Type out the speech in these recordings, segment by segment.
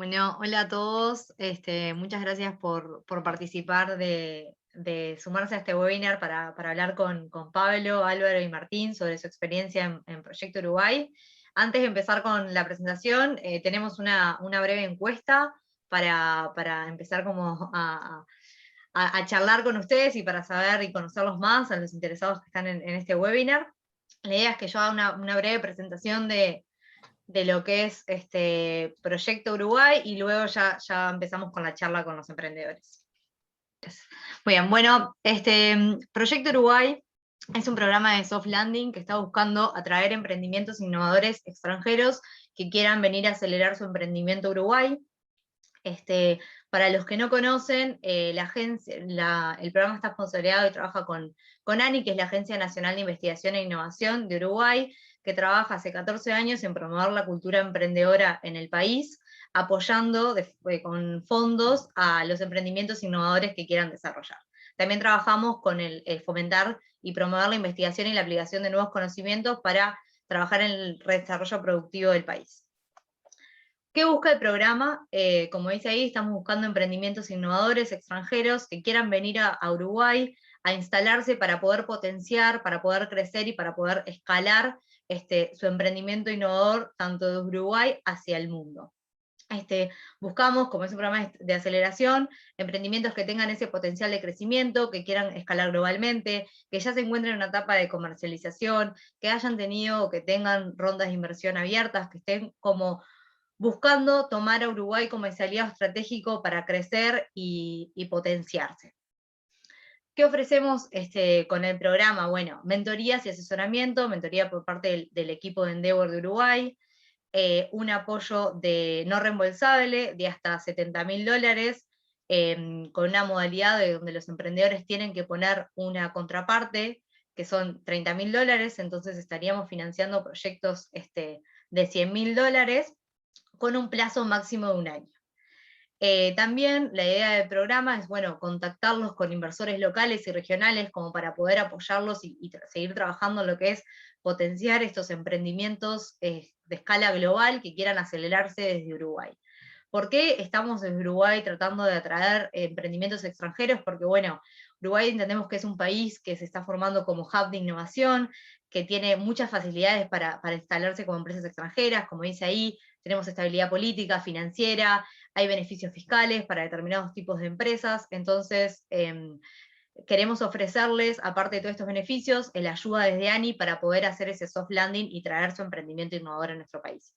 Bueno, hola a todos. Muchas gracias por participar de sumarse a este webinar para hablar con Pablo, Álvaro y Martín sobre su experiencia en Proyecto Uruguay. Antes de empezar con la presentación, tenemos una breve encuesta para empezar como a charlar con ustedes y para saber y conocerlos más, a los interesados que están en este webinar. La idea es que yo haga una breve presentación de lo que es Proyecto Uruguay y luego ya empezamos con la charla con los emprendedores. Muy bien, bueno, Proyecto Uruguay es un programa de soft landing que está buscando atraer emprendimientos innovadores extranjeros que quieran venir a acelerar su emprendimiento a Uruguay. Para los que no conocen, el programa está sponsoreado y trabaja con ANI, que es la Agencia Nacional de Investigación e Innovación de Uruguay, que trabaja hace 14 años en promover la cultura emprendedora en el país, apoyando con fondos a los emprendimientos innovadores que quieran desarrollar. También trabajamos con el fomentar y promover la investigación y la aplicación de nuevos conocimientos para trabajar en el desarrollo productivo del país. ¿Qué busca el programa? Como dice ahí, estamos buscando emprendimientos innovadores extranjeros que quieran venir a Uruguay a instalarse para poder potenciar, para poder crecer y para poder escalar su emprendimiento innovador tanto de Uruguay hacia el mundo. Buscamos, como es un programa de aceleración, emprendimientos que tengan ese potencial de crecimiento, que quieran escalar globalmente, que ya se encuentren en una etapa de comercialización, que hayan tenido o que tengan rondas de inversión abiertas, que estén como buscando tomar a Uruguay como ese aliado estratégico para crecer y potenciarse. ¿Qué ofrecemos con el programa? Bueno, mentorías y asesoramiento, mentoría por parte del equipo de Endeavor de Uruguay, un apoyo no reembolsable de hasta $70.000, con una modalidad de donde los emprendedores tienen que poner una contraparte, que son $30.000, entonces estaríamos financiando proyectos de $100.000, con un plazo máximo de un año. También la idea del programa es, bueno, contactarlos con inversores locales y regionales como para poder apoyarlos y seguir trabajando en lo que es potenciar estos emprendimientos de escala global que quieran acelerarse desde Uruguay. ¿Por qué estamos desde Uruguay tratando de atraer emprendimientos extranjeros? Porque, bueno, Uruguay entendemos que es un país que se está formando como hub de innovación, que tiene muchas facilidades para instalarse como empresas extranjeras, como dice ahí, tenemos estabilidad política, financiera, hay beneficios fiscales para determinados tipos de empresas, entonces queremos ofrecerles, aparte de todos estos beneficios, la ayuda desde ANI para poder hacer ese soft landing y traer su emprendimiento innovador a nuestro país.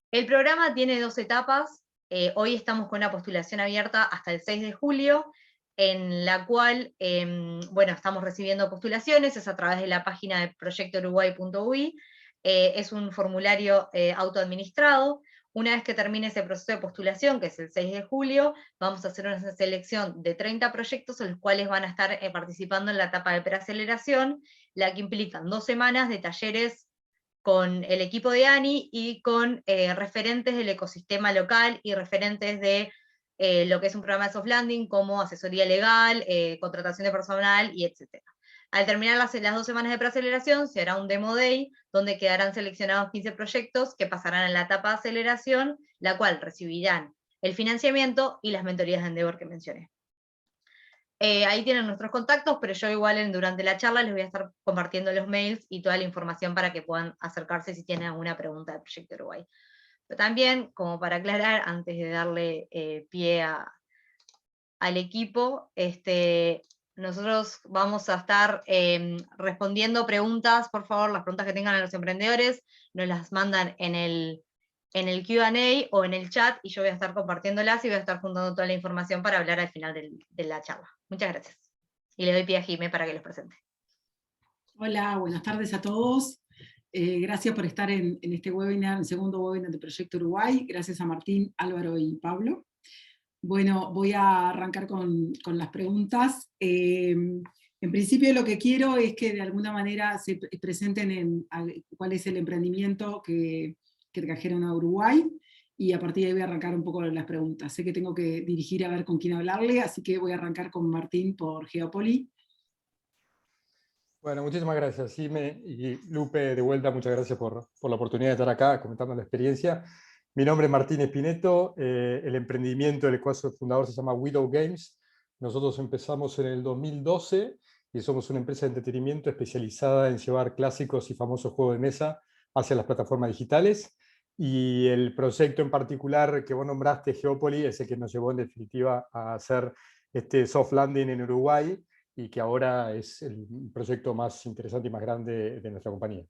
El programa tiene 2 etapas. Hoy estamos con una postulación abierta hasta el 6 de julio, en la cual, bueno, estamos recibiendo postulaciones, es a través de la página de proyectouruguay.ui, es un formulario autoadministrado. Una vez que termine ese proceso de postulación, que es el 6 de julio, vamos a hacer una selección de 30 proyectos, en los cuales van a estar participando en la etapa de preaceleración, la que implica 2 semanas de talleres con el equipo de ANI y con referentes del ecosistema local y referentes de lo que es un programa de soft landing, como asesoría legal, contratación de personal, y etc. Al terminar las 2 semanas de preaceleración, se hará un demo day, donde quedarán seleccionados 15 proyectos que pasarán a la etapa de aceleración, la cual recibirán el financiamiento y las mentorías de Endeavor que mencioné. Ahí tienen nuestros contactos, pero yo igual durante la charla les voy a estar compartiendo los mails y toda la información para que puedan acercarse si tienen alguna pregunta del Proyecto Uruguay. Pero también, como para aclarar, antes de darle pie al equipo, nosotros vamos a estar respondiendo preguntas. Por favor, las preguntas que tengan a los emprendedores, nos las mandan en el Q&A o en el chat, y yo voy a estar compartiéndolas y voy a estar juntando toda la información para hablar al final de la charla. Muchas gracias. Y le doy pie a Jimé para que los presente. Hola, buenas tardes a todos. Gracias por estar en este webinar, el segundo webinar de Proyecto Uruguay. Gracias a Martín, Álvaro y Pablo. Bueno, voy a arrancar con las preguntas. En principio lo que quiero es que de alguna manera se presenten cuál es el emprendimiento que trajeron a Uruguay, y a partir de ahí voy a arrancar un poco las preguntas. Sé que tengo que dirigir a ver con quién hablarle, así que voy a arrancar con Martín por Geopoli. Bueno, muchísimas gracias, Jimé y Lupe, de vuelta, muchas gracias por la oportunidad de estar acá comentando la experiencia. Mi nombre es Martín Espineto, el emprendimiento del cual soy fundador se llama Widow Games. Nosotros empezamos en el 2012 y somos una empresa de entretenimiento especializada en llevar clásicos y famosos juegos de mesa hacia las plataformas digitales. Y el proyecto en particular que vos nombraste, Geopoly, es el que nos llevó en definitiva a hacer este soft landing en Uruguay y que ahora es el proyecto más interesante y más grande de nuestra compañía.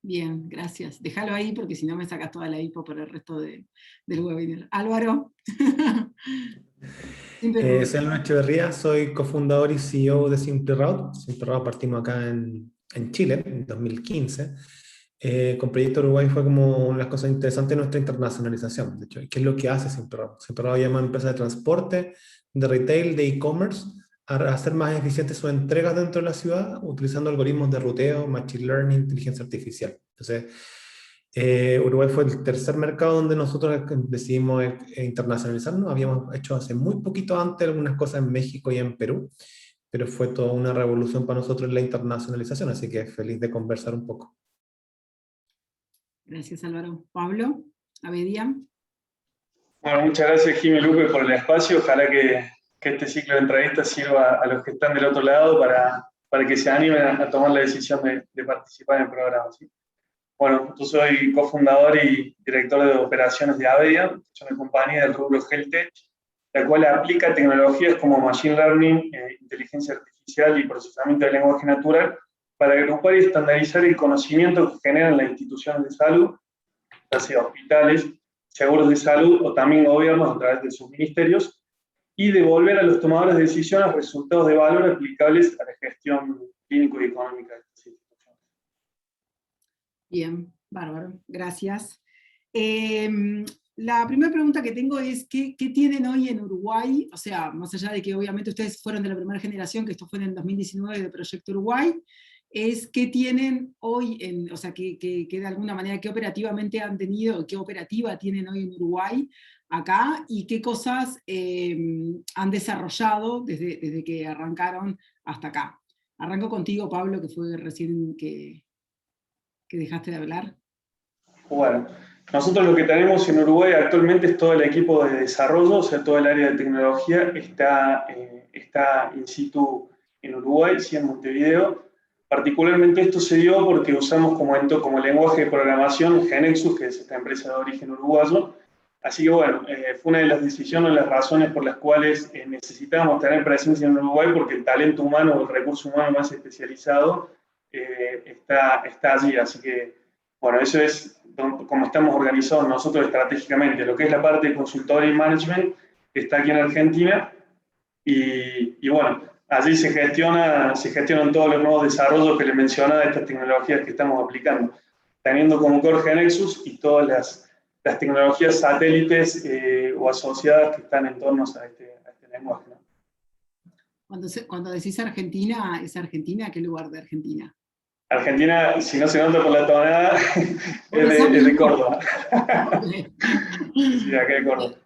Bien, gracias. Déjalo ahí porque si no me sacas toda la info por el resto del webinar. Álvaro. Soy Álvaro Echeverría, soy cofundador y CEO de Simple Route. Simple Route partimos acá en Chile en 2015. Con Proyecto Uruguay fue como una de las cosas interesantes de nuestra internacionalización. De hecho, ¿qué es lo que hace Simple Route? Simple Route llama a empresas de transporte, de retail, de e-commerce, a hacer más eficientes sus entregas dentro de la ciudad utilizando algoritmos de ruteo, machine learning, inteligencia artificial. Entonces, Uruguay fue el tercer mercado donde nosotros decidimos internacionalizarnos. Habíamos hecho hace muy poquito antes algunas cosas en México y en Perú, pero fue toda una revolución para nosotros la internacionalización, así que feliz de conversar un poco. Gracias, Álvaro. Pablo, Abedia. Bueno, muchas gracias, Jimmy Lupe, por el espacio. Ojalá que este ciclo de entrevistas sirva a los que están del otro lado para que se animen a tomar la decisión de participar en el programa, ¿sí? Bueno, yo soy cofundador y director de operaciones de Avedia, es una compañía del rubro HealthTech, la cual aplica tecnologías como Machine Learning, inteligencia artificial y procesamiento de lenguaje natural para agrupar y estandarizar el conocimiento que generan las instituciones de salud, ya sea hospitales, seguros de salud o también gobiernos a través de sus ministerios, y devolver a los tomadores de decisiones resultados de valor aplicables a la gestión clínico y económica de estas instituciones. Bien, bárbaro, gracias. La primera pregunta que tengo es, ¿qué tienen hoy en Uruguay? O sea, más allá de que obviamente ustedes fueron de la primera generación, que esto fue en el 2019 de Proyecto Uruguay, es qué tienen hoy, o sea, que de alguna manera, qué operativamente han tenido, qué operativa tienen hoy en Uruguay acá, y qué cosas han desarrollado desde que arrancaron hasta acá. Arranco contigo, Pablo, que fue recién que dejaste de hablar. Bueno, nosotros lo que tenemos en Uruguay actualmente es todo el equipo de desarrollo, o sea, todo el área de tecnología está in situ en Uruguay, sí, en Montevideo. Particularmente esto se dio porque usamos como lenguaje de programación GeneXus, que es esta empresa de origen uruguayo. Así que bueno, fue una de las decisiones, las razones por las cuales necesitábamos tener presencia en Uruguay, porque el talento humano, el recurso humano más especializado está allí. Así que bueno, eso es como estamos organizados nosotros estratégicamente. Lo que es la parte de consultoría y management está aquí en Argentina y bueno, allí se gestionan todos los nuevos desarrollos que les mencionaba de estas tecnologías que estamos aplicando, teniendo como core GeneXus y todas las tecnologías satélites o asociadas que están en torno a este lenguaje, ¿no? Cuando decís Argentina, ¿es Argentina? ¿Qué lugar de Argentina? Argentina, si no se nota por la tonada, es de Córdoba. Sí, de acá de Córdoba.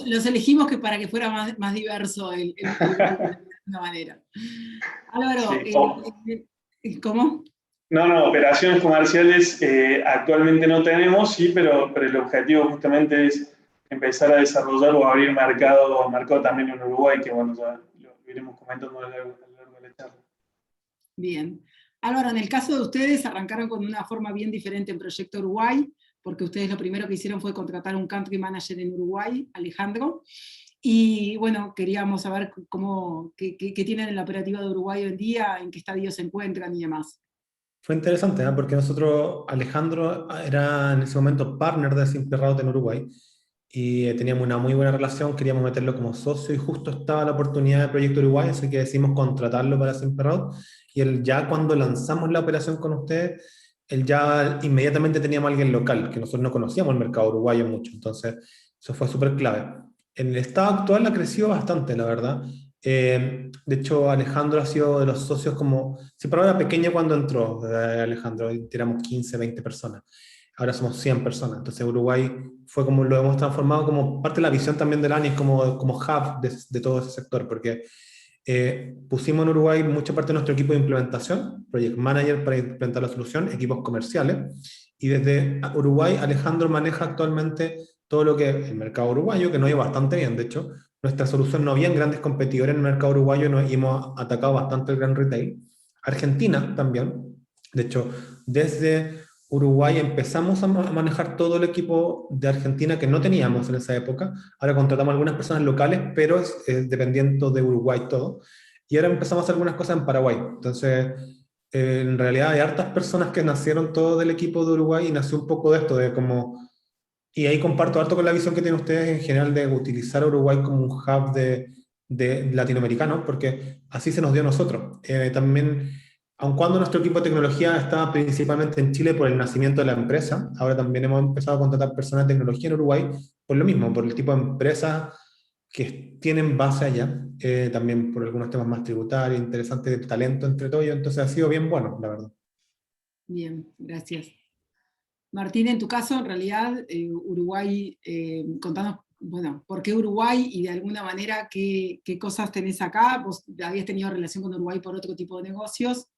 Los elegimos para que fuera más diverso de alguna manera. Álvaro, sí. ¿Cómo? No, operaciones comerciales actualmente no tenemos, sí, pero el objetivo justamente es empezar a desarrollar o abrir mercado también en Uruguay, que bueno, ya lo iremos comentando a lo largo de la charla. Bien. Álvaro, en el caso de ustedes, arrancaron con una forma bien diferente en Proyecto Uruguay, porque ustedes lo primero que hicieron fue contratar un country manager en Uruguay, Alejandro, y bueno, queríamos saber qué tienen en la operativa de Uruguay hoy en día, en qué estadio se encuentran y demás. Fue interesante, ¿eh? Porque nosotros, Alejandro era en ese momento partner de Simple Route en Uruguay, y teníamos una muy buena relación, queríamos meterlo como socio, y justo estaba la oportunidad de Proyecto Uruguay, así que decidimos contratarlo para Simple Route, y él ya cuando lanzamos la operación con ustedes, él ya inmediatamente teníamos a alguien local, que nosotros no conocíamos el mercado uruguayo mucho, entonces eso fue súper clave. En el estado actual ha crecido bastante, la verdad. De hecho, Alejandro ha sido de los socios como... Simple Route era pequeño cuando entró, Alejandro, éramos 15, 20 personas. Ahora somos 100 personas. Entonces Uruguay fue como lo hemos transformado como parte de la visión también del ANIS, como hub de todo ese sector, porque pusimos en Uruguay mucha parte de nuestro equipo de implementación, project manager para implementar la solución, equipos comerciales, y desde Uruguay Alejandro maneja actualmente todo lo que es el mercado uruguayo, que nos ha ido bastante bien, de hecho, nuestra solución no había grandes competidores en el mercado uruguayo y hemos atacado bastante el gran retail. Argentina también, de hecho, desde Uruguay empezamos a manejar todo el equipo de Argentina que no teníamos en esa época. Ahora contratamos a algunas personas locales, pero es dependiendo de Uruguay todo. Y ahora empezamos a hacer algunas cosas en Paraguay. Entonces, en realidad hay hartas personas que nacieron todo del equipo de Uruguay y nació un poco de esto, de como... Y ahí comparto harto con la visión que tienen ustedes en general de utilizar Uruguay como un hub de latinoamericano, porque así se nos dio a nosotros. También, aun cuando nuestro equipo de tecnología estaba principalmente en Chile por el nacimiento de la empresa, ahora también hemos empezado a contratar personas de tecnología en Uruguay por lo mismo, por el tipo de empresas que tienen base allá, también por algunos temas más tributarios, interesantes de talento entre todos, entonces ha sido bien bueno, la verdad. Bien, gracias. Martín, en tu caso, en realidad, Uruguay, contanos, bueno, ¿por qué Uruguay? Y de alguna manera, ¿qué cosas tenés acá? Vos habías tenido relación con Uruguay por otro tipo de negocios.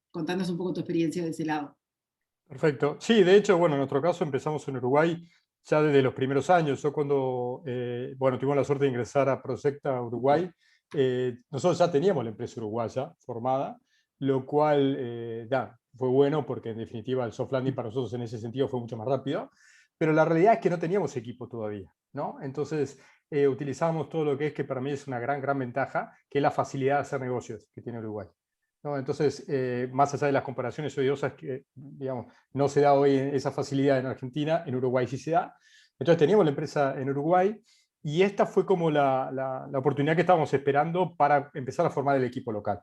Contanos un poco tu experiencia de ese lado. Perfecto. Sí, de hecho, bueno, en nuestro caso empezamos en Uruguay ya desde los primeros años. Yo cuando, bueno, tuvimos la suerte de ingresar a Proyecta Uruguay, nosotros ya teníamos la empresa uruguaya formada, lo cual ya, fue bueno porque en definitiva el soft landing para nosotros en ese sentido fue mucho más rápido, pero la realidad es que no teníamos equipo todavía, ¿no? Entonces utilizábamos todo lo que es, que para mí es una gran ventaja, que es la facilidad de hacer negocios que tiene Uruguay, ¿no? Entonces, más allá de las comparaciones odiosas que, digamos, no se da hoy esa facilidad en Argentina, en Uruguay sí se da. Entonces teníamos la empresa en Uruguay y esta fue como la oportunidad que estábamos esperando para empezar a formar el equipo local,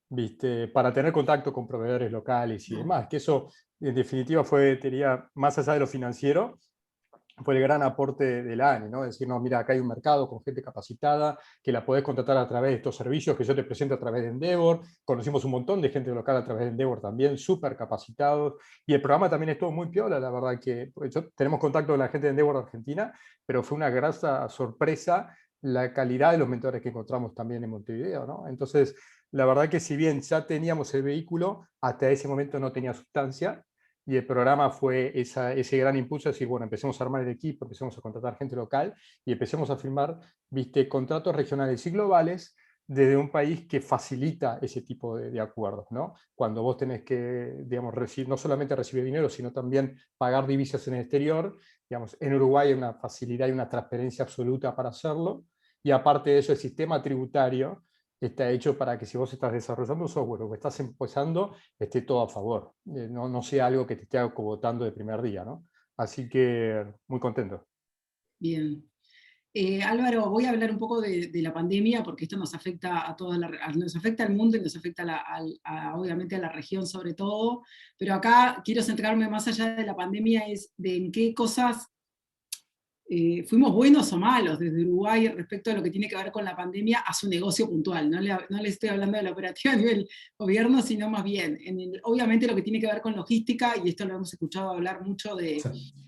¿viste? Para tener contacto con proveedores locales y demás, que eso en definitiva fue, diría, más allá de lo financiero, fue el gran aporte del ANI, ¿no? Decir, no, mira, acá hay un mercado con gente capacitada, que la podés contratar a través de estos servicios que yo te presento a través de Endeavor. Conocimos un montón de gente local a través de Endeavor también, súper capacitados. Y el programa también estuvo muy piola, la verdad que tenemos contacto con la gente de Endeavor de Argentina, pero fue una grata sorpresa la calidad de los mentores que encontramos también en Montevideo, ¿no? Entonces, la verdad que si bien ya teníamos el vehículo, hasta ese momento no tenía sustancia, y el programa fue ese gran impulso de decir, bueno, empecemos a armar el equipo, empecemos a contratar gente local y empecemos a firmar, viste, contratos regionales y globales desde un país que facilita ese tipo de acuerdos, ¿no? Cuando vos tenés que, digamos, no solamente recibir dinero, sino también pagar divisas en el exterior, digamos, en Uruguay hay una facilidad y una transparencia absoluta para hacerlo, y aparte de eso, el sistema tributario está hecho para que si vos estás desarrollando un software o que estás empezando, esté todo a favor. No sea algo que te esté acobotando de primer día, ¿no? Así que muy contento. Bien. Álvaro, voy a hablar un poco de la pandemia, porque esto nos afecta a nos afecta al mundo y nos afecta obviamente a la región sobre todo, pero acá quiero centrarme más allá de la pandemia, es de en qué cosas fuimos buenos o malos desde Uruguay respecto a lo que tiene que ver con la pandemia a su negocio puntual. No le estoy hablando de la operativa a nivel gobierno, sino más bien, obviamente lo que tiene que ver con logística, y esto lo hemos escuchado hablar mucho de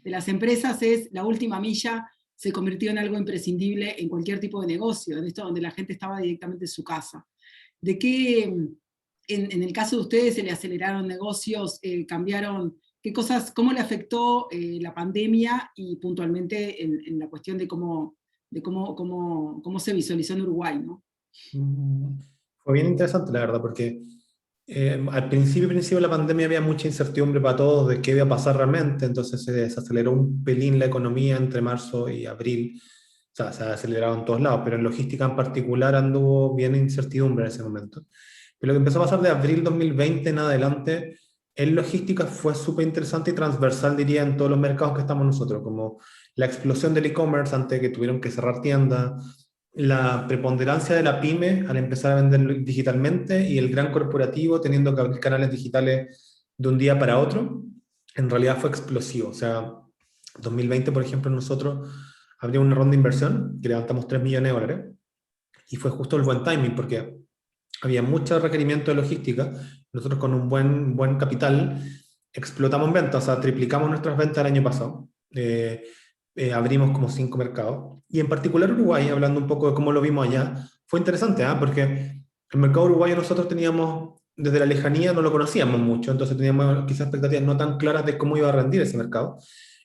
las empresas, es la última milla se convirtió en algo imprescindible en cualquier tipo de negocio, en esto donde la gente estaba directamente en su casa. ¿De qué, en el caso de ustedes, se le aceleraron negocios, cambiaron? ¿Qué cosas, cómo le afectó la pandemia y puntualmente en la cuestión de cómo se visualizó en Uruguay, ¿no? Fue bien interesante, la verdad, porque al principio de la pandemia había mucha incertidumbre para todos de qué iba a pasar realmente, entonces se desaceleró un pelín la economía entre marzo y abril. O sea, se ha acelerado en todos lados, pero en logística en particular anduvo bien incertidumbre en ese momento. Pero lo que empezó a pasar de abril 2020 en adelante en logística fue súper interesante y transversal, diría, en todos los mercados que estamos nosotros, como la explosión del e-commerce antes de que tuvieron que cerrar tiendas, la preponderancia de la pyme al empezar a vender digitalmente y el gran corporativo teniendo que abrir canales digitales de un día para otro, en realidad fue explosivo. O sea, 2020, por ejemplo, nosotros abrimos una ronda de inversión que levantamos $3 millones y fue justo el buen timing porque había mucho requerimiento de logística. Nosotros con un buen capital explotamos ventas, o sea, triplicamos nuestras ventas el año pasado. Abrimos como 5 mercados. Y en particular Uruguay, hablando un poco de cómo lo vimos allá, fue interesante, porque el mercado uruguayo nosotros teníamos desde la lejanía no lo conocíamos mucho, entonces teníamos quizás expectativas no tan claras de cómo iba a rendir ese mercado.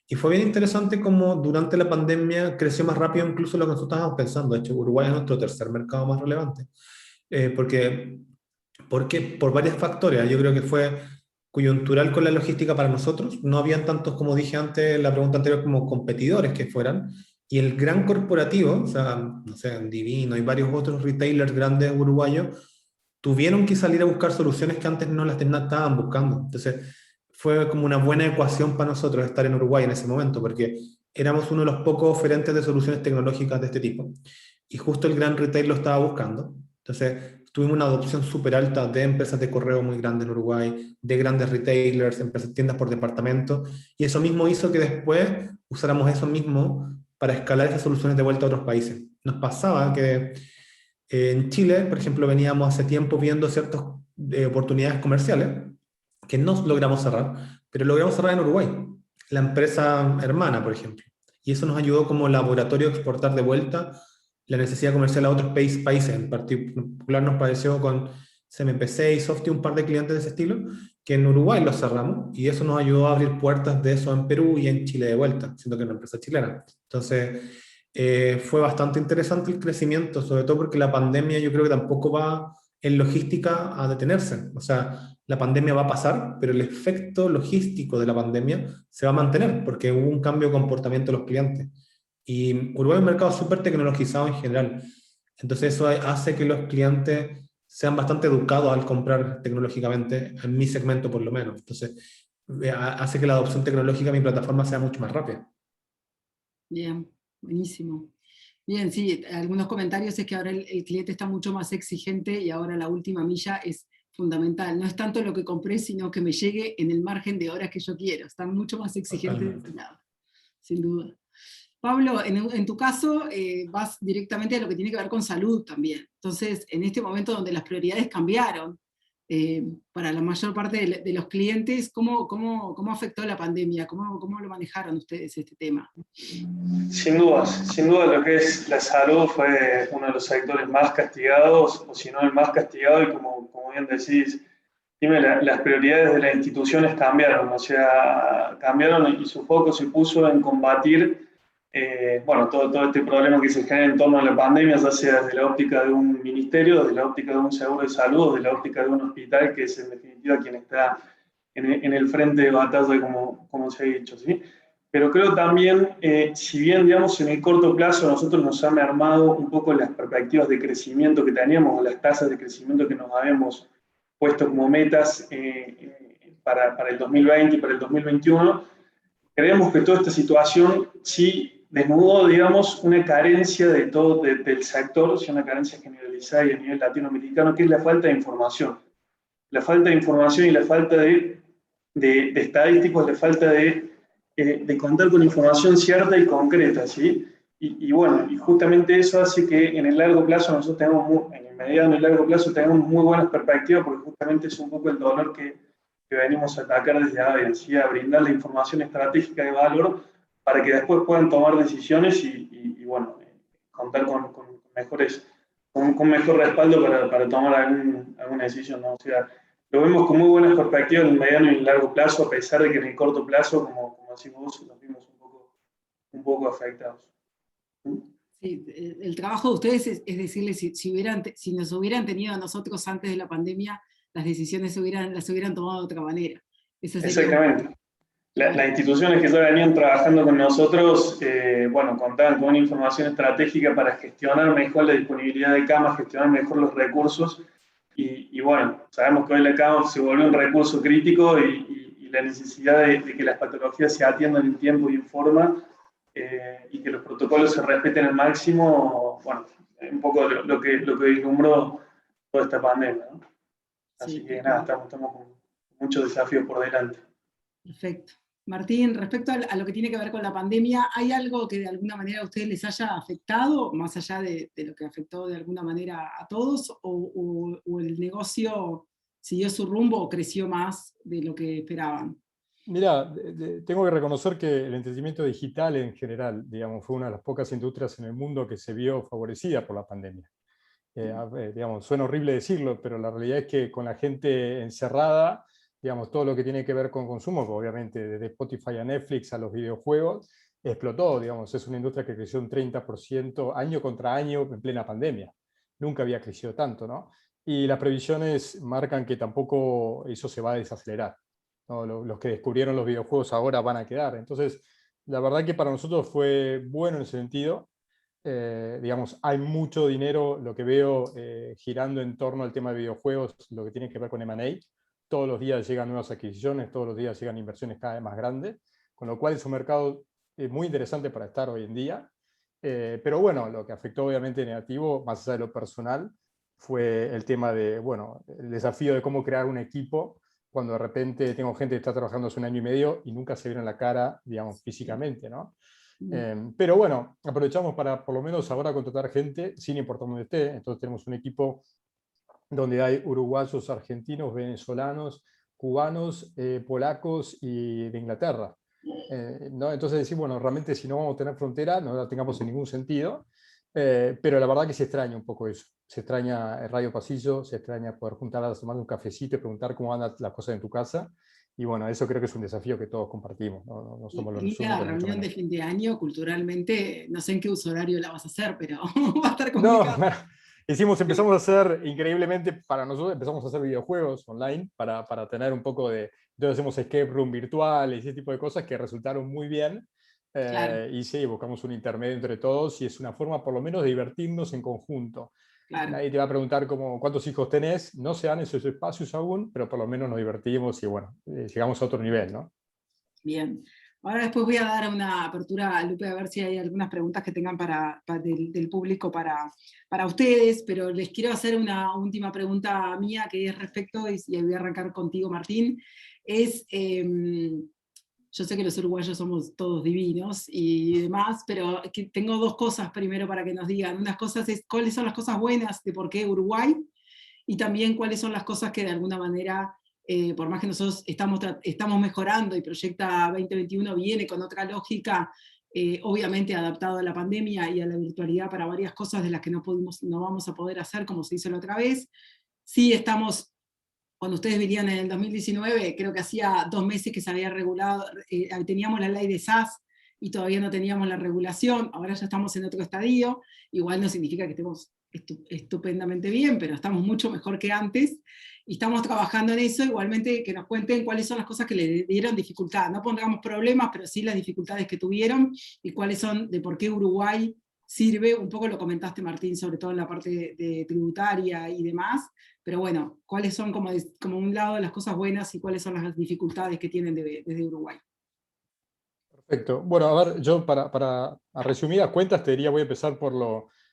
Y fue bien interesante cómo durante la pandemia creció más rápido incluso lo que nosotros estábamos pensando. De hecho, Uruguay es nuestro tercer mercado más relevante. Porque por varios factores. Yo creo que fue coyuntural con la logística para nosotros. No habían tantos, como dije antes en la pregunta anterior, como competidores que fueran. Y el gran corporativo, o sea, no sé, Divino y varios otros retailers grandes uruguayos, tuvieron que salir a buscar soluciones que antes no las estaban buscando. Entonces, fue como una buena ecuación para nosotros estar en Uruguay en ese momento, porque éramos uno de los pocos oferentes de soluciones tecnológicas de este tipo. Y justo el gran retail lo estaba buscando. Entonces, tuvimos una adopción súper alta de empresas de correo muy grandes en Uruguay, de grandes retailers, empresas, tiendas por departamento, y eso mismo hizo que después usáramos eso mismo para escalar esas soluciones de vuelta a otros países. Nos pasaba que en Chile, por ejemplo, veníamos hace tiempo viendo ciertas oportunidades comerciales que no logramos cerrar, pero logramos cerrar en Uruguay, la empresa hermana, por ejemplo. Y eso nos ayudó como laboratorio a exportar de vuelta la necesidad comercial a otros países. En particular nos pareció con CMPC y Softy un par de clientes de ese estilo, que en Uruguay los cerramos, y eso nos ayudó a abrir puertas de eso en Perú y en Chile de vuelta, siendo que es una empresa chilena. Entonces, fue bastante interesante el crecimiento, sobre todo porque la pandemia yo creo que tampoco va en logística a detenerse. O sea, la pandemia va a pasar, pero el efecto logístico de la pandemia se va a mantener porque hubo un cambio de comportamiento de los clientes. Y Uruguay es un mercado súper tecnologizado en general. Entonces eso hace que los clientes sean bastante educados al comprar tecnológicamente, en mi segmento por lo menos. Entonces hace que la adopción tecnológica de mi plataforma sea mucho más rápida. Bien, buenísimo. Bien, sí, algunos comentarios es que ahora el cliente está mucho más exigente y ahora la última milla es fundamental. No es tanto lo que compré, sino que me llegue en el margen de horas que yo quiero. Están mucho más exigentes de ese lado, sin duda. Pablo, en tu caso vas directamente a lo que tiene que ver con salud también. Entonces, en este momento donde las prioridades cambiaron para la mayor parte de los clientes, ¿cómo afectó la pandemia? ¿Cómo lo manejaron ustedes este tema? Sin duda lo que es la salud fue uno de los sectores más castigados, o si no el más castigado, y como bien decís, las prioridades de las instituciones cambiaron, o sea, cambiaron y su foco se puso en combatir todo este problema que se genera en torno a la pandemia, ya sea desde la óptica de un ministerio, desde la óptica de un seguro de salud, desde la óptica de un hospital, que es en definitiva quien está en el frente de batalla, como se ha dicho, ¿sí? Pero creo también, si bien, digamos, en el corto plazo nosotros nos han armado un poco las perspectivas de crecimiento que teníamos, o las tasas de crecimiento que nos habíamos puesto como metas para el 2020 y para el 2021, creemos que toda esta situación sí desnudó, digamos, una carencia del sector, sí, una carencia generalizada y a nivel latinoamericano, que es la falta de información. La falta de información y la falta de estadísticos, la falta de contar con información cierta y concreta, ¿sí? Y justamente eso hace que en el largo plazo nosotros tengamos, en el mediano y largo plazo, tengamos muy buenas perspectivas, porque justamente es un poco el dolor que venimos a atacar desde AVE, ¿sí? A brindar la información estratégica de valor para que después puedan tomar decisiones y contar con mejor respaldo para tomar alguna decisión, ¿no? O sea, lo vemos con muy buenas perspectivas en el mediano y en el largo plazo, a pesar de que en el corto plazo, como decimos vos, nos vimos un poco afectados. Sí, el trabajo de ustedes es decirles, si nos hubieran tenido a nosotros antes de la pandemia, las decisiones las hubieran tomado de otra manera. Exactamente. Las instituciones que ya venían trabajando con nosotros, contaban con una información estratégica para gestionar mejor la disponibilidad de camas, gestionar mejor los recursos. Y sabemos que hoy la cama se volvió un recurso crítico y la necesidad de que las patologías se atiendan en tiempo y en forma y que los protocolos se respeten al máximo, un poco lo que vislumbró toda esta pandemia, ¿no? Así que nada, estamos con muchos desafíos por delante. Perfecto. Martín, respecto a lo que tiene que ver con la pandemia, ¿hay algo que de alguna manera a ustedes les haya afectado, más allá de lo que afectó de alguna manera a todos, o el negocio siguió su rumbo o creció más de lo que esperaban? Mira, tengo que reconocer que el entretenimiento digital en general, digamos, fue una de las pocas industrias en el mundo que se vio favorecida por la pandemia. digamos, suena horrible decirlo, pero la realidad es que con la gente encerrada, digamos, todo lo que tiene que ver con consumo, que obviamente desde Spotify a Netflix a los videojuegos, explotó, digamos, es una industria que creció un 30% año contra año en plena pandemia. Nunca había crecido tanto, ¿no? Y las previsiones marcan que tampoco eso se va a desacelerar, ¿no? Los que descubrieron los videojuegos ahora van a quedar. Entonces, la verdad que para nosotros fue bueno en ese sentido. Digamos, hay mucho dinero, lo que veo, girando en torno al tema de videojuegos, lo que tiene que ver con M&A. Todos los días llegan nuevas adquisiciones, todos los días llegan inversiones cada vez más grandes, con lo cual es un mercado muy interesante para estar hoy en día. Pero bueno, lo que afectó obviamente negativo, más allá de lo personal, fue el tema de, bueno, el desafío de cómo crear un equipo cuando de repente tengo gente que está trabajando hace un año y medio y nunca se vieron la cara, digamos, físicamente, ¿no? Pero bueno, aprovechamos para por lo menos ahora contratar gente sin importar dónde esté. Entonces tenemos un equipo donde hay uruguayos, argentinos, venezolanos, cubanos, polacos y de Inglaterra. ¿No? Entonces decir, bueno, realmente si no vamos a tener frontera, no la tengamos en ningún sentido, pero la verdad que se extraña un poco eso. Se extraña el radio pasillo, se extraña poder juntar a tomar un cafecito y preguntar cómo andan las cosas en tu casa. Y bueno, eso creo que es un desafío que todos compartimos. No somos los La únicos, mucho reunión menos. de fin de año, culturalmente, no sé en qué uso horario la vas a hacer, pero va a estar No, complicado. empezamos a hacer, increíblemente para nosotros, empezamos a hacer videojuegos online para tener un poco de, entonces hacemos escape room virtual y ese tipo de cosas que resultaron muy bien. Claro, Y sí, buscamos un intermedio entre todos y es una forma por lo menos de divertirnos en conjunto. claro. Nadie te va a preguntar cuántos hijos tenés, no se dan esos espacios aún, pero por lo menos nos divertimos y bueno, llegamos a otro nivel, ¿no? Bien. Ahora después voy a dar una apertura a Lupe a ver si hay algunas preguntas que tengan del público para ustedes, pero les quiero hacer una última pregunta mía que es respecto, y voy a arrancar contigo, Martín, es, yo sé que los uruguayos somos todos divinos y demás, pero tengo dos cosas primero para que nos digan. Unas cosas es cuáles son las cosas buenas de por qué Uruguay, y también cuáles son las cosas que de alguna manera, por más que nosotros estamos mejorando y Proyecta 2021 viene con otra lógica, obviamente adaptado a la pandemia y a la virtualidad para varias cosas de las que no vamos a poder hacer como se hizo la otra vez. Sí estamos, cuando ustedes vinieron en el 2019, creo que hacía 2 meses que se había regulado, teníamos la ley de SaaS y todavía no teníamos la regulación, ahora ya estamos en otro estadio, igual no significa que estemos estupendamente bien, pero estamos mucho mejor que antes, y estamos trabajando en eso. Igualmente que nos cuenten cuáles son las cosas que le dieron dificultad, no pongamos problemas, pero sí las dificultades que tuvieron, y cuáles son, de por qué Uruguay sirve, un poco lo comentaste, Martín, sobre todo en la parte de tributaria y demás, pero bueno, cuáles son como un lado las cosas buenas y cuáles son las dificultades que tienen desde Uruguay. Perfecto. Bueno, a ver, yo para a resumidas cuentas te diría, voy a empezar por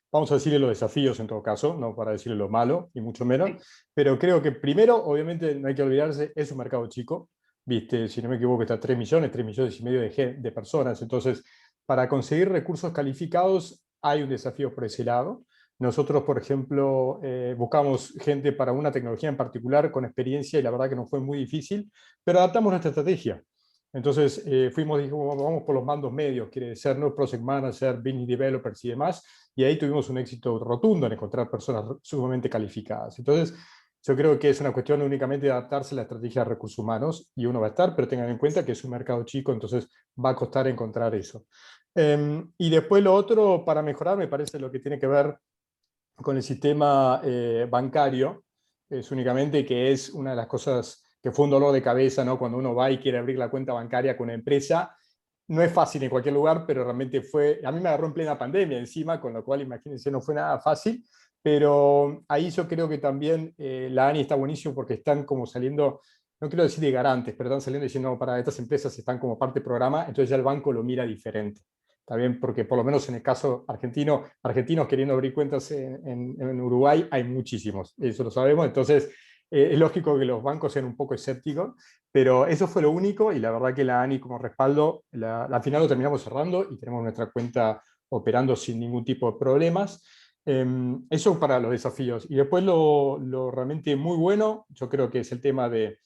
vamos a decirle los desafíos en todo caso, no para decirle lo malo, y mucho menos, pero creo que primero, obviamente, no hay que olvidarse, es un mercado chico, viste, si no me equivoco, está 3 millones y medio de personas, entonces, para conseguir recursos calificados hay un desafío por ese lado. Nosotros, por ejemplo, buscamos gente para una tecnología en particular con experiencia y la verdad que nos fue muy difícil, pero adaptamos nuestra estrategia. Entonces dijimos, vamos por los mandos medios, quiere decir, ¿no? Project Manager, Business Developers y demás, y ahí tuvimos un éxito rotundo en encontrar personas sumamente calificadas. Entonces, yo creo que es una cuestión únicamente de adaptarse a la estrategia de recursos humanos, y uno va a estar, pero tengan en cuenta que es un mercado chico, entonces va a costar encontrar eso. Y después lo otro, para mejorar, me parece lo que tiene que ver con el sistema bancario, es únicamente que es una de las cosas que fue un dolor de cabeza, ¿no? Cuando uno va y quiere abrir la cuenta bancaria con una empresa, no es fácil en cualquier lugar, pero realmente a mí me agarró en plena pandemia encima, con lo cual imagínense, no fue nada fácil, pero ahí yo creo que también la ANI está buenísimo porque están como saliendo, no quiero decir de garantes, pero están saliendo diciendo, no, para estas empresas están como parte del programa, entonces ya el banco lo mira diferente. Está bien, porque por lo menos en el caso argentino, argentinos queriendo abrir cuentas en Uruguay hay muchísimos, eso lo sabemos, entonces es lógico que los bancos sean un poco escépticos, pero eso fue lo único, y la verdad que la ANI como respaldo, al final lo terminamos cerrando y tenemos nuestra cuenta operando sin ningún tipo de problemas. Eso para los desafíos. Y después lo realmente muy bueno, yo creo que es el tema de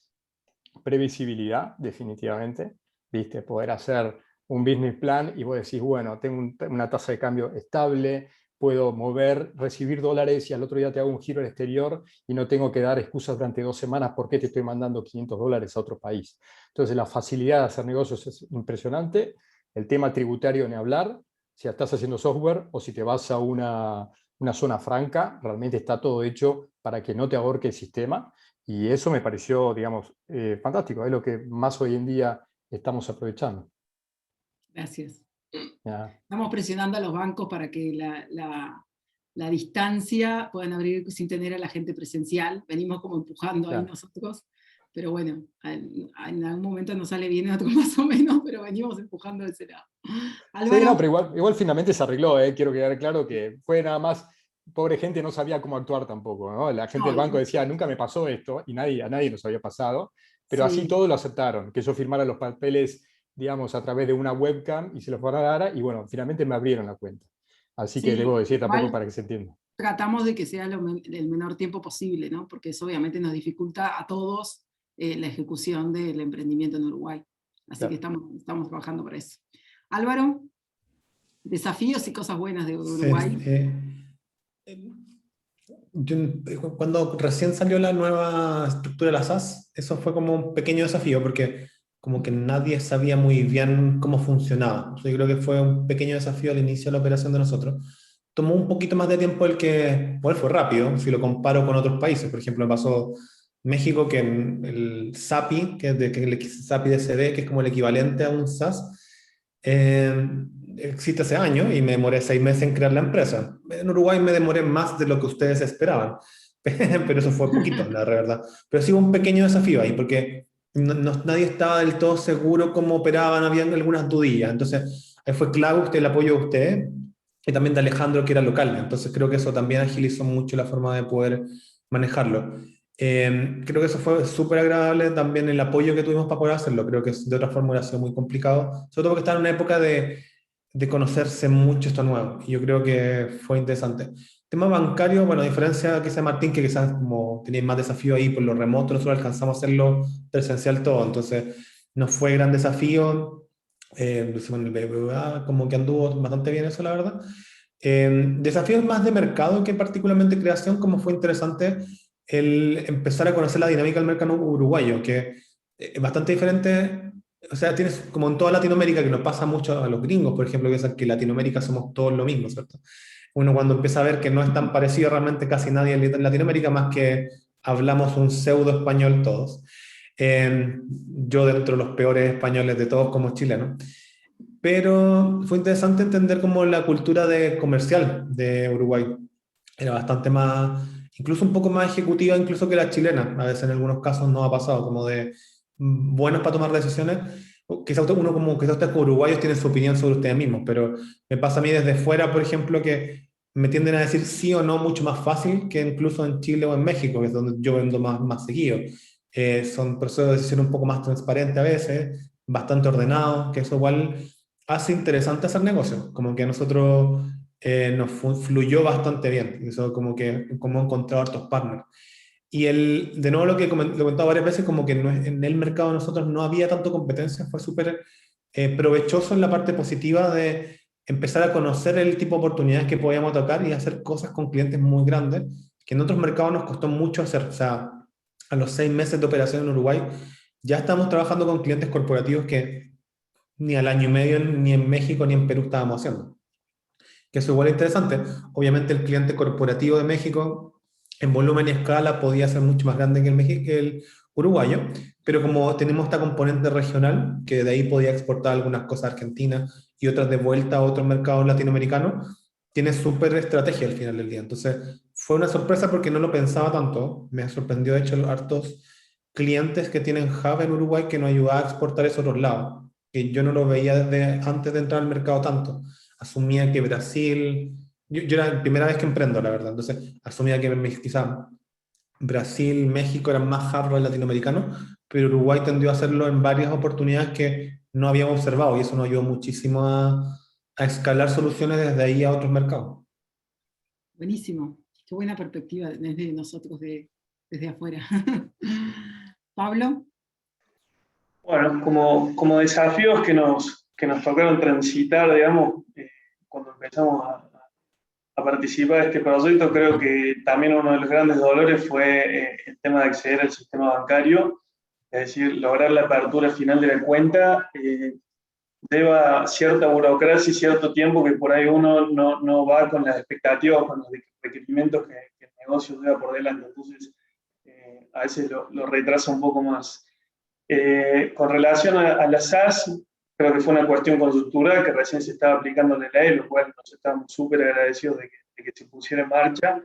previsibilidad, definitivamente, ¿viste? Poder hacer un business plan y vos decís, bueno, tengo una tasa de cambio estable, puedo recibir dólares y al otro día te hago un giro al exterior y no tengo que dar excusas durante 2 semanas por qué te estoy mandando $500 a otro país. Entonces la facilidad de hacer negocios es impresionante. El tema tributario ni hablar, si estás haciendo software o si te vas a una zona franca, realmente está todo hecho para que no te ahorque el sistema. Y eso me pareció, digamos, fantástico. Es lo que más hoy en día estamos aprovechando. Gracias. Ya. Estamos presionando a los bancos para que la distancia puedan abrir sin tener a la gente presencial. Venimos como empujando ahí nosotros, pero bueno, en algún momento nos sale bien, en otro más o menos, pero venimos empujando de ese lado. Álvaro. Sí, no, pero igual finalmente se arregló, quiero quedar claro que fue nada más, pobre gente no sabía cómo actuar tampoco, ¿no? La gente del banco decía, nunca me pasó esto, y a nadie nos había pasado, pero así todos lo aceptaron, que yo firmara los papeles, digamos, a través de una webcam y se los guardara, y bueno, finalmente me abrieron la cuenta. Así que debo decir tampoco para que se entienda. Tratamos de que sea el menor tiempo posible, ¿no? Porque eso obviamente nos dificulta a todos la ejecución del emprendimiento en Uruguay. Así que estamos trabajando para eso. Álvaro, desafíos y cosas buenas de Uruguay. Cuando recién salió la nueva estructura de la SAS, eso fue como un pequeño desafío, porque como que nadie sabía muy bien cómo funcionaba. Yo creo que fue un pequeño desafío al inicio de la operación de nosotros. Tomó un poquito más de tiempo igual fue rápido, si lo comparo con otros países. Por ejemplo, me pasó México, que el SAPI, que es el SAPI DCB, que es como el equivalente a un SAS, existe hace años y me demoré 6 meses en crear la empresa. En Uruguay me demoré más de lo que ustedes esperaban, pero eso fue poquito, la verdad. Pero sí hubo un pequeño desafío ahí, porque nadie estaba del todo seguro cómo operaban, había algunas dudillas. Entonces, ahí fue clave el apoyo de usted y también de Alejandro, que era local. Entonces, creo que eso también agilizó mucho la forma de poder manejarlo. Creo que eso fue súper agradable también el apoyo que tuvimos para poder hacerlo. Creo que de otra forma hubiera sido muy complicado, sobre todo porque está en una época de conocerse mucho esto nuevo, y yo creo que fue interesante. Tema bancario, bueno, a diferencia quizás de Martín, que quizás como tenéis más desafío ahí por lo remoto, nosotros alcanzamos a hacerlo presencial todo, entonces no fue gran desafío. El BBVA como que anduvo bastante bien eso, la verdad. Desafíos más de mercado que particularmente creación, como fue interesante el empezar a conocer la dinámica del mercado uruguayo, que es bastante diferente. O sea, tienes como en toda Latinoamérica, que nos pasa mucho a los gringos, por ejemplo, que es que en Latinoamérica somos todos lo mismo, ¿cierto? Uno cuando empieza a ver que no es tan parecido realmente casi nadie en Latinoamérica, más que hablamos un pseudo español todos. Yo dentro de los peores españoles de todos como chileno. Pero fue interesante entender cómo la cultura comercial de Uruguay era bastante más, incluso un poco más ejecutiva incluso que la chilena. A veces en algunos casos no ha pasado, como de buenos para tomar decisiones. Quizás uno quizás ustedes como uruguayos tienen su opinión sobre ustedes mismos, pero me pasa a mí desde fuera, por ejemplo, que me tienden a decir sí o no mucho más fácil que incluso en Chile o en México, que es donde yo vendo más seguido. Son procesos de decisión un poco más transparentes a veces, bastante ordenados, que eso igual hace interesante hacer negocios, como que a nosotros nos fluyó bastante bien, eso como que como encontrar hartos partners. Y de nuevo lo que he comentado varias veces, como que en el mercado de nosotros no había tanto competencia, fue súper provechoso en la parte positiva de empezar a conocer el tipo de oportunidades que podíamos tocar y hacer cosas con clientes muy grandes, que en otros mercados nos costó mucho hacer. O sea, a los 6 meses de operación en Uruguay, ya estamos trabajando con clientes corporativos que ni al año y medio ni en México ni en Perú estábamos haciendo. Que eso igual es interesante. Obviamente el cliente corporativo de México en volumen y escala podía ser mucho más grande que el uruguayo, pero como tenemos esta componente regional, que de ahí podía exportar algunas cosas a Argentina y otras de vuelta a otros mercados latinoamericanos, tiene súper estrategia al final del día. Entonces fue una sorpresa porque no lo pensaba tanto. Me sorprendió de hecho los hartos clientes que tienen hub en Uruguay que nos ayudaba a exportar eso a otros lados, que yo no lo veía desde antes de entrar al mercado tanto. Asumía que Brasil, yo era la primera vez que emprendo, la verdad, entonces asumía que quizá Brasil, México eran más hub latinoamericanos, pero Uruguay tendió a hacerlo en varias oportunidades que no habíamos observado, y eso nos ayudó muchísimo a escalar soluciones desde ahí a otros mercados. Buenísimo, qué buena perspectiva desde nosotros, desde afuera. Pablo. Bueno, como desafíos que nos tocaron transitar, digamos, cuando empezamos a participar de este proyecto. Creo que también uno de los grandes dolores fue el tema de acceder al sistema bancario, es decir, lograr la apertura final de la cuenta. Lleva cierta burocracia y cierto tiempo que por ahí uno no va con las expectativas, con los requerimientos que el negocio lleva por delante. Entonces, a veces lo retrasa un poco más. Con relación a la SaaS, creo que fue una cuestión conjuntural que recién se estaba aplicando la ley, lo cual nos estamos súper agradecidos de que se pusiera en marcha,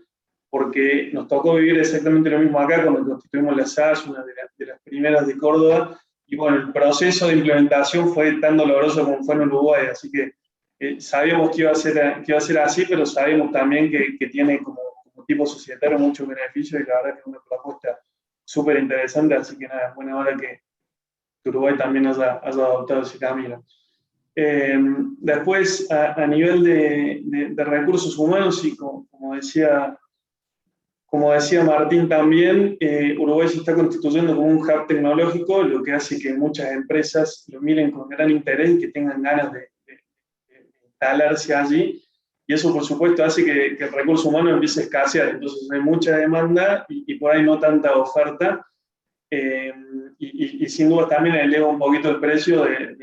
porque nos tocó vivir exactamente lo mismo acá cuando constituimos la SaaS, una de las primeras de Córdoba, y bueno, el proceso de implementación fue tan doloroso como fue en Uruguay, así que sabíamos que iba a ser así, pero sabíamos también que tiene como tipo societario muchos beneficios, y la verdad que es una propuesta súper interesante, así que nada, es buena hora que Uruguay también haya adoptado ese camino. Después, a nivel de recursos humanos, y como decía Martín también, Uruguay se está constituyendo como un hub tecnológico, lo que hace que muchas empresas lo miren con gran interés y que tengan ganas de instalarse allí. Y eso, por supuesto, hace que el recurso humano empiece a escasear. Entonces, hay mucha demanda y por ahí no tanta oferta. Y sin duda también eleva un poquito el precio de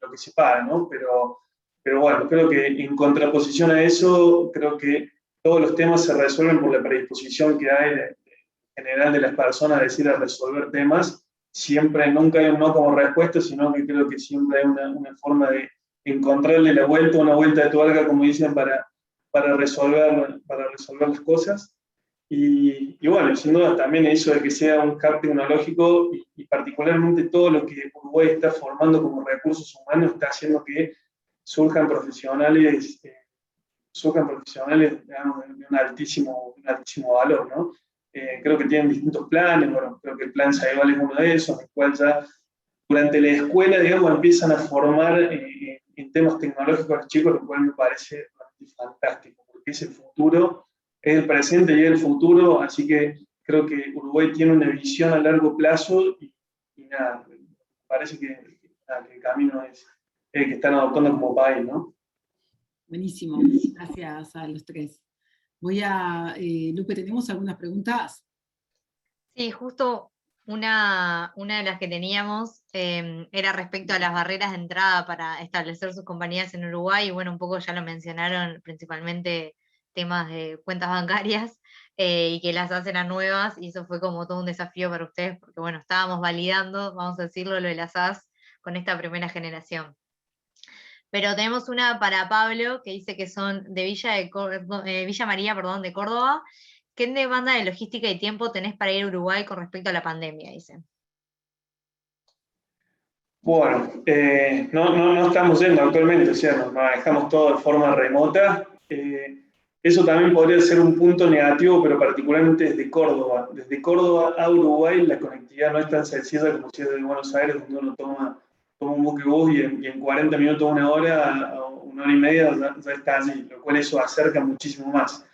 lo que se paga, ¿no? Pero bueno, creo que en contraposición a eso, creo que todos los temas se resuelven por la predisposición que hay en general de las personas a decir, a resolver temas. Siempre, nunca hay un no como respuesta, sino que creo que siempre hay una forma de encontrarle la vuelta, una vuelta de tuerca, como dicen, para resolver las cosas. Y bueno, sin duda también eso de que sea un hub tecnológico y particularmente todo lo que Uruguay está formando como recursos humanos está haciendo que surjan profesionales, digamos, de un altísimo valor, ¿no? Creo que tienen distintos planes, bueno, creo que el plan Saibal es uno de esos, en el cual ya durante la escuela, digamos, empiezan a formar en temas tecnológicos a los chicos, lo cual me parece fantástico, porque es el futuro, es el presente y es el futuro, así que creo que Uruguay tiene una visión a largo plazo y nada, me parece que el camino es el que están adoptando como país, ¿no? Buenísimo, gracias a los tres. Lupe, ¿tenemos algunas preguntas? Sí, justo una de las que teníamos era respecto a las barreras de entrada para establecer sus compañías en Uruguay, y bueno, un poco ya lo mencionaron, principalmente temas de cuentas bancarias, y que las hacen a nuevas, y eso fue como todo un desafío para ustedes, porque bueno, estábamos validando, vamos a decirlo, lo de las SAS con esta primera generación. Pero tenemos una para Pablo, que dice que son de Villa María, perdón, de Córdoba. ¿Qué demanda de logística y tiempo tenés para ir a Uruguay con respecto a la pandemia? Dicen. Bueno, no estamos yendo actualmente, o sea, nos manejamos todo de forma remota. Eso también podría ser un punto negativo, pero particularmente desde Córdoba. Desde Córdoba a Uruguay la conectividad no es tan sencilla como si es de Buenos Aires, donde uno toma un buquebús y en 40 minutos, una hora y media ya está allí, lo cual eso acerca muchísimo más.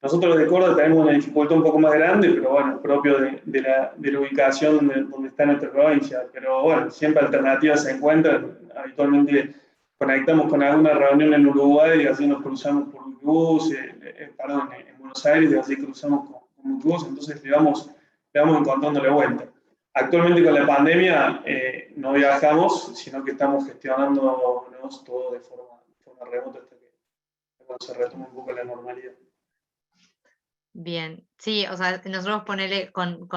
Nosotros de Córdoba tenemos una dificultad un poco más grande, pero bueno, propio de la ubicación donde está nuestra provincia. Pero bueno, siempre alternativas se encuentran. Habitualmente conectamos con alguna reunión en Uruguay y así nos cruzamos por bus, en Buenos Aires, y así cruzamos con bus, entonces le vamos encontrando la vuelta. Actualmente con la pandemia no viajamos, sino que estamos gestionándonos todo de forma remota hasta que cuando se retome un poco la normalidad. Bien, sí, o sea, nosotros ponele con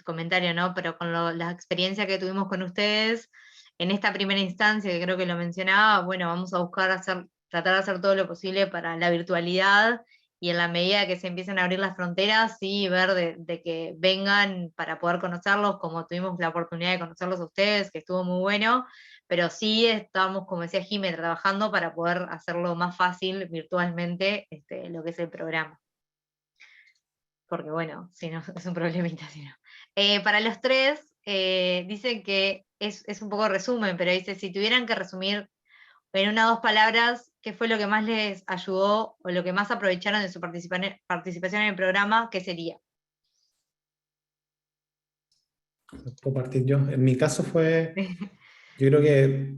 comentario, ¿no? Pero con la experiencia que tuvimos con ustedes en esta primera instancia, que creo que lo mencionaba, bueno, vamos a buscar tratar de hacer todo lo posible para la virtualidad, y en la medida que se empiecen a abrir las fronteras, sí, ver de que vengan para poder conocerlos, como tuvimos la oportunidad de conocerlos a ustedes, que estuvo muy bueno, pero sí estamos, como decía Jimé, trabajando para poder hacerlo más fácil virtualmente, lo que es el programa. Porque bueno, si no, es un problemita, si no. Para los tres, dicen que es un poco resumen, pero dice, si tuvieran que resumir en 1 o 2 palabras, ¿qué fue lo que más les ayudó o lo que más aprovecharon de su participación en el programa? ¿Qué sería? Compartir yo. En mi caso fue, yo creo que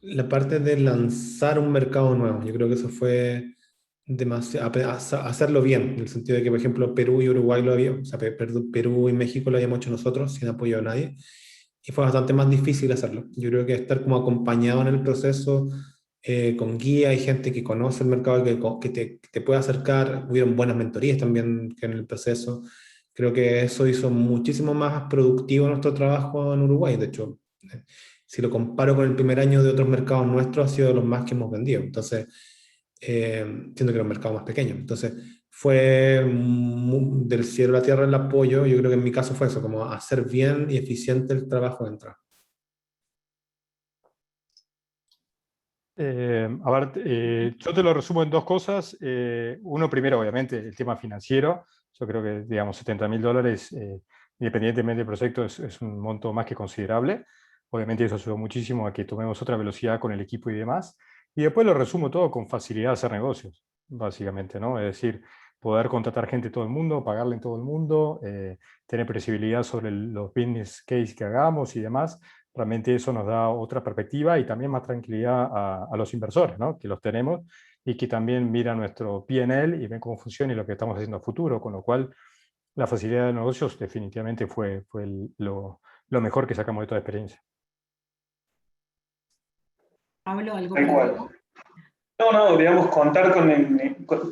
la parte de lanzar un mercado nuevo, yo creo que eso fue hacerlo bien, en el sentido de que, por ejemplo, Perú y Uruguay lo habían, o sea, Perú y México lo habíamos hecho nosotros, sin apoyo de nadie, y fue bastante más difícil hacerlo. Yo creo que estar como acompañado en el proceso, con guía y gente que conoce el mercado y que te puede acercar, hubieron buenas mentorías también que en el proceso. Creo que eso hizo muchísimo más productivo nuestro trabajo en Uruguay. De hecho, si lo comparo con el primer año de otros mercados nuestros, ha sido de los más que hemos vendido. Entonces, siendo que era un mercado más pequeño. Entonces, fue del cielo a la tierra el apoyo. Yo creo que en mi caso fue eso, como hacer bien y eficiente el trabajo de entrada. A ver, yo te lo resumo en dos cosas. Uno, primero, obviamente, el tema financiero. Yo creo que, digamos, $70.000, independientemente del proyecto, es un monto más que considerable. Obviamente eso ayudó muchísimo a que tomemos otra velocidad con el equipo y demás. Y después lo resumo todo con facilidad de hacer negocios, básicamente, ¿no? Es decir, poder contratar gente de todo el mundo, pagarle en todo el mundo, tener previsibilidad sobre los business case que hagamos y demás. Realmente eso nos da otra perspectiva y también más tranquilidad a los inversores, ¿no? Que los tenemos y que también miran nuestro P&L y ven cómo funciona y lo que estamos haciendo a futuro, con lo cual la facilidad de negocios definitivamente fue lo mejor que sacamos de toda experiencia. Pablo, ¿algo Tal para cual. agregar? No, digamos,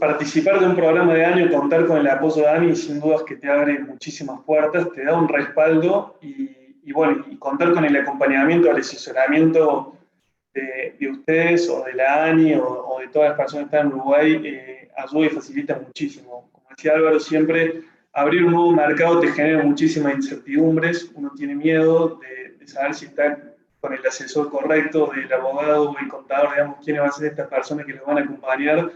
participar de un programa de año, contar con el apoyo de Dani, sin dudas que te abre muchísimas puertas, te da un respaldo y bueno, y contar con el acompañamiento, el asesoramiento de ustedes o de la ANI o de todas las personas que están en Uruguay, ayuda y facilita muchísimo. Como decía Álvaro, siempre abrir un nuevo mercado te genera muchísimas incertidombres, uno tiene miedo de saber si está con el asesor correcto, del abogado o el contador, digamos, quiénes van a ser estas personas que los van a acompañar.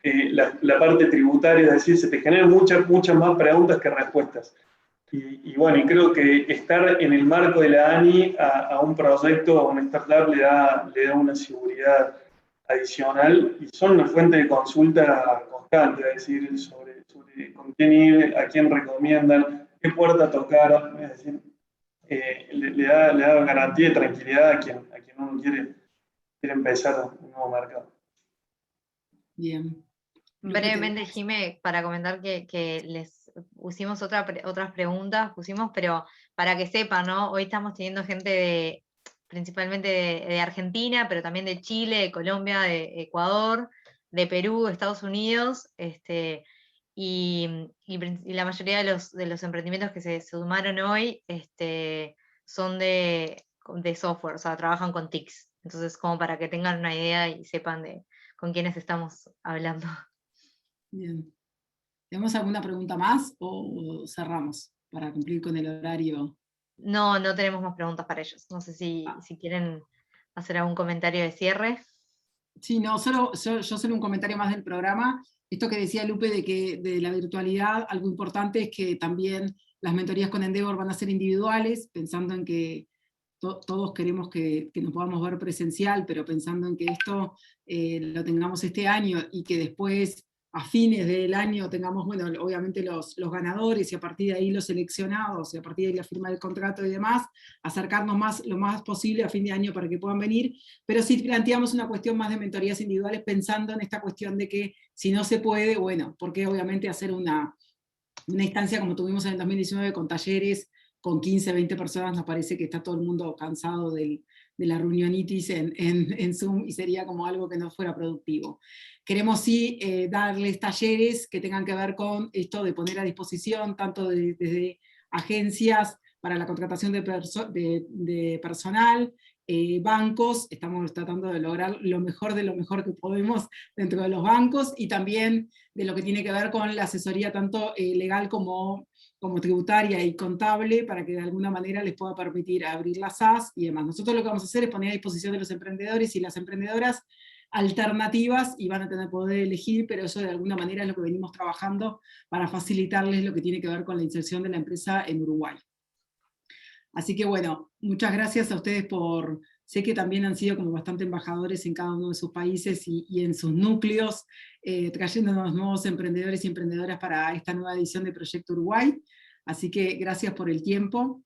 La parte tributaria, es decir, se te generan muchas más preguntas que respuestas. Y bueno, y creo que estar en el marco de la ANI a un proyecto, a una startup, le da una seguridad adicional y son una fuente de consulta constante, es decir, sobre con quién ir, a quién recomiendan, qué puerta tocar, es decir, le da garantía y tranquilidad a quien uno quiere empezar un nuevo mercado. Bien. Brevemente, Jimé, para comentar que les pusimos otras preguntas, pero para que sepan, ¿no? Hoy estamos teniendo gente principalmente de Argentina, pero también de Chile, de Colombia, de Ecuador, de Perú, Estados Unidos, y la mayoría de los emprendimientos que se sumaron hoy son de software, o sea, trabajan con TICs. Entonces, como para que tengan una idea y sepan con quiénes estamos hablando. Bien. ¿Tenemos alguna pregunta más o cerramos para cumplir con el horario? No tenemos más preguntas para ellos. No sé si quieren hacer algún comentario de cierre. Sí, no, yo solo un comentario más del programa. Esto que decía Lupe de que de la virtualidad, algo importante es que también las mentorías con Endeavor van a ser individuales, pensando en que todos queremos que nos podamos ver presencial, pero pensando en que esto lo tengamos este año y que después a fines del año tengamos, bueno, obviamente los ganadores y a partir de ahí los seleccionados y a partir de ahí la firma del contrato y demás, acercarnos lo más posible a fin de año para que puedan venir, pero sí planteamos una cuestión más de mentorías individuales pensando en esta cuestión de que si no se puede, bueno, porque obviamente hacer una instancia como tuvimos en el 2019 con talleres, con 15, 20 personas, nos parece que está todo el mundo cansado de la reunionitis en Zoom y sería como algo que no fuera productivo. Queremos sí darles talleres que tengan que ver con esto de poner a disposición, tanto desde agencias para la contratación de personal, bancos, estamos tratando de lograr lo mejor de lo mejor que podemos dentro de los bancos, y también de lo que tiene que ver con la asesoría tanto legal como tributaria y contable, para que de alguna manera les pueda permitir abrir las SAS y demás. Nosotros lo que vamos a hacer es poner a disposición de los emprendedores y las emprendedoras alternativas, y van a tener poder elegir, pero eso de alguna manera es lo que venimos trabajando para facilitarles lo que tiene que ver con la inserción de la empresa en Uruguay. Así que bueno, muchas gracias a ustedes sé que también han sido como bastante embajadores en cada uno de sus países y en sus núcleos, trayéndonos nuevos emprendedores y emprendedoras para esta nueva edición de Proyecto Uruguay. Así que gracias por el tiempo,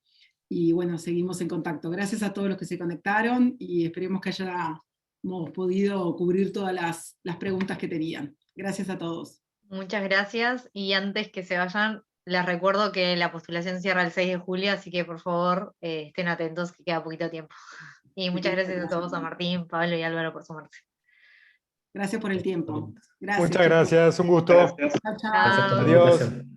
y bueno, seguimos en contacto. Gracias a todos los que se conectaron, y esperemos que haya hemos podido cubrir todas las preguntas que tenían. Gracias a todos. Muchas gracias, y antes que se vayan, les recuerdo que la postulación cierra el 6 de julio, así que por favor estén atentos, que queda poquito tiempo. Y muchas gracias a todos, a Martín, Pablo y Álvaro por sumarse. Gracias por el tiempo. Gracias, Muchas gracias, un gusto. Gracias. Chao, chao. Gracias por la Adiós. invitación.